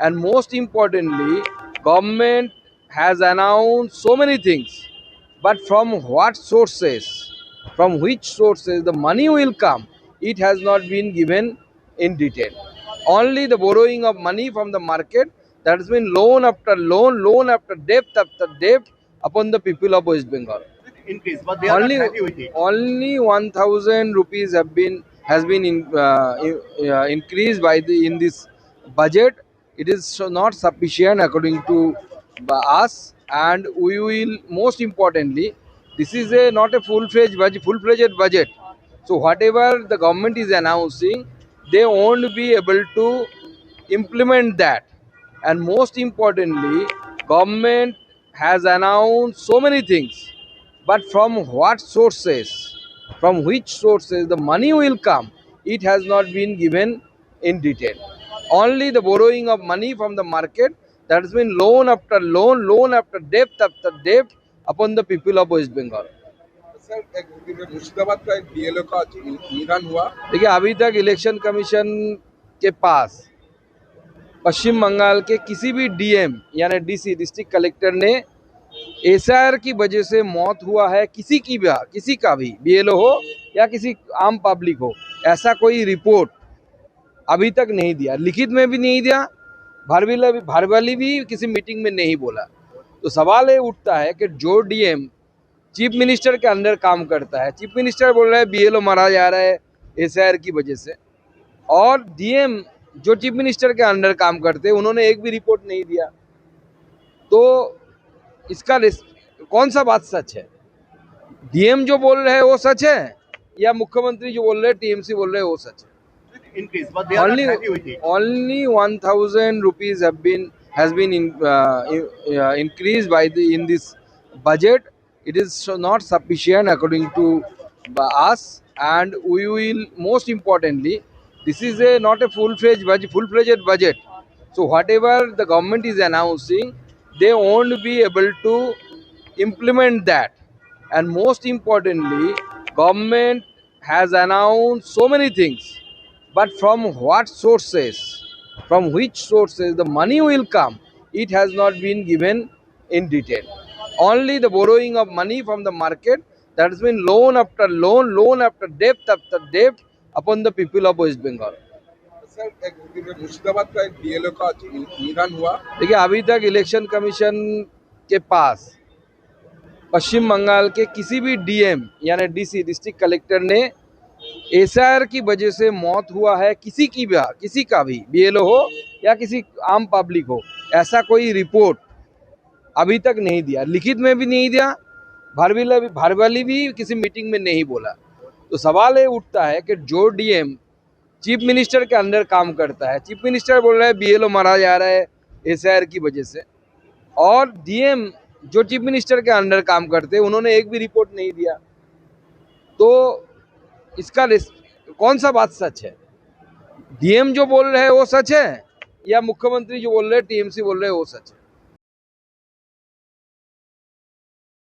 and most importantly, government has announced so many things, but from what sources, from which sources the money will come, it has not been given in detail. Only the borrowing of money from the market, that has been loan after loan, loan after debt upon the people of West Bengal. Increase, but they are not happy with it. Only 1,000 rupees has been increased by the in this budget. It is not sufficient according to us, and we will, most importantly, this is a not a full-fledged budget. So whatever the government is announcing, they won't be able to implement that. And most importantly, government has announced so many things, but from what sources, from which sources the money will come, it has not been given in detail. Only the borrowing of money from the market, that has been loan after loan, loan after debt upon the people of West Bengal. Sir, Murshidabad का एक BLO का निधन हुआ। देखिए, अभी तक election commission के पास पश्चिम बंगाल के किसी भी डीएम यानी डीसी डिस्ट्रिक्ट कलेक्टर ने एसआईआर की वजह से मौत हुआ है किसी का भी बीएलओ हो या किसी आम पब्लिक हो, ऐसा कोई रिपोर्ट अभी तक नहीं दिया, लिखित में भी नहीं दिया, भारवाली भी किसी मीटिंग में नहीं बोला। तो सवाल ये उठता है कि जो डीएम चीफ मिनिस्टर के अंडर काम करता है, चीफ मिनिस्टर बोल रहा है बीएलओ मारा जा रहा है एसआईआर की वजह से, और डीएम जो चीफ मिनिस्टर के अंडर काम करते हैं उन्होंने एक भी रिपोर्ट नहीं दिया, तो इसका कौन सा बात सच है? डीएम जो बोल रहे हैं वो सच है या मुख्यमंत्री जो बोल रहे हैं, टीएमसी बोल रहे हैं वो सच है? Increase, but they are not happy with it. Only 1,000 rupees has been increased by in this budget. It is not sufficient according to us, and we will, most importantly, this is not a full-fledged budget. So whatever the government is announcing, they won't be able to implement that. And most importantly, government has announced so many things, but from what sources, from which sources the money will come, it has not been given in detail. Only the borrowing of money from the market, that has been loan after loan, loan after debt upon the people of West Bengal. Sir, Murshidabad का एक BLO का निधन हुआ। देखिए, अभी तक election commission के पास पश्चिम बंगाल के किसी भी डीएम यानी डीसी डिस्ट्रिक्ट कलेक्टर ने एसआईआर की वजह से मौत हुआ है किसी का भी बीएलओ हो या किसी आम पब्लिक हो, ऐसा कोई रिपोर्ट अभी तक नहीं दिया, लिखित में भी नहीं दिया, भारवाली भी किसी मीटिंग में नहीं बोला। तो सवाल ये उठता है कि जो डीएम चीफ मिनिस्टर के अंडर काम करता है, चीफ मिनिस्टर बोल रहा है बीएलओ मारा जा रहा है एसआईआर की वजह से, और डीएम जो चीफ मिनिस्टर के अंडर काम करते हैं उन्होंने एक भी रिपोर्ट नहीं दिया, तो इसका कौन सा बात सच है? डीएम जो बोल रहे हैं वो सच है या मुख्यमंत्री जो बोल रहे हैं, टीएमसी बोल रहे हैं वो सच है?